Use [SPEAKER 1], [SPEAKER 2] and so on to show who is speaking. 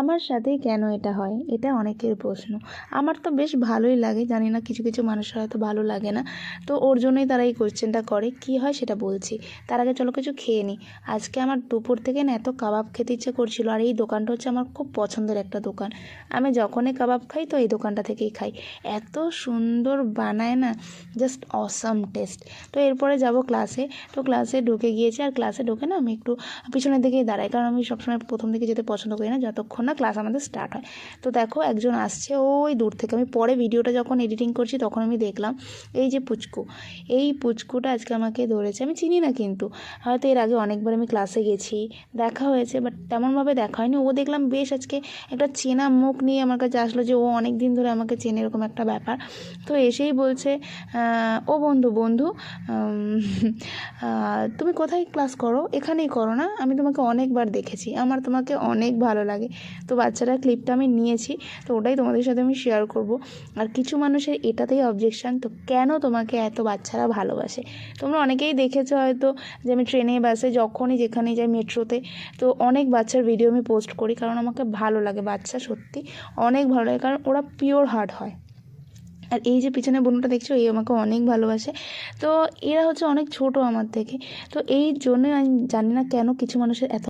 [SPEAKER 1] আমার সাথেই কেন এটা হয়, এটা অনেকের প্রশ্ন। আমার তো বেশ ভালোই লাগে, জানি না কিছু কিছু মানুষের হয়তো ভালো লাগে না, তো ওর জন্যই তারা এই কোয়েশ্চেনটা করে। কি হয় সেটা বলছি, তার আগে চলো কিছু খেয়ে নিই। আজকে আমার দুপুর থেকে না এত কাবাব খেতে ইচ্ছে করছিল, আর এই দোকানটা হচ্ছে আমার খুব পছন্দের একটা দোকান। আমি যখনই কাবাব খাই তো এই দোকানটা থেকেই খাই, এত সুন্দর বানায় না, জাস্ট অসাম টেস্ট। তো এরপরে যাব ক্লাসে, তো ক্লাসে ঢুকে গিয়েছি, আর ক্লাসে ঢুকে না আমি একটু পিছনের দিকেই দাঁড়াই, কারণ আমি সবসময় প্রথম দিকে যেতে পছন্দ করি না যতক্ষণ না ক্লাস আমাদের স্টার্ট হয়। তো দেখো একজন আসছে ওই দূর থেকে, আমি পরে ভিডিওটা যখন এডিটিং করছি তখন আমি দেখলাম এই যে পুচকু, এই পুচকুটা আজকে আমাকে ধরেছে। আমি চিনি না, কিন্তু হয়তো এর আগে অনেকবার আমি ক্লাসে গেছি, দেখা হয়েছে, বাট তেমনভাবে দেখা হয়নি। ও দেখলাম বেশ আজকে একটা চেনা মুখ নিয়ে আমার কাছে আসলো, যে ও অনেক দিন ধরে আমাকে চেনে, এরকম একটা ব্যাপার। তো এসেই বলছে, ও বন্ধু বন্ধু তুমি কোথায় ক্লাস করো? এখানেই করো না? আমি তোমাকে অনেকবার দেখেছি, আমার তোমাকে অনেক ভালো লাগে। তো বাচ্চারা ক্লিপটা আমি নিয়েছি, তো ওটাই তোমাদের সাথে আমি শেয়ার করব। আর কিছু মানুষের এটাতেই অবজেকশান, তো কেন তোমাকে এত বাচ্চারা ভালোবাসে। তোমরা অনেকেই দেখেছো হয়তো যে আমি ট্রেনে বাসে যখনই যেখানে যাই, মেট্রোতে, তো অনেক বাচ্চার ভিডিও আমি পোস্ট করি, কারণ আমাকে ভালো লাগে। বাচ্চা সত্যি অনেক ভালো লাগে, কারণ ওরা পিওর হার্ট হয়। আর এই যে পিছনে বোনটা দেখছো, এই আমাকে অনেক ভালোবাসে। তো এরা হচ্ছে অনেক ছোট আমার থেকে, তো এই জন্যই আমি জানি না কেন কিছু মানুষের এত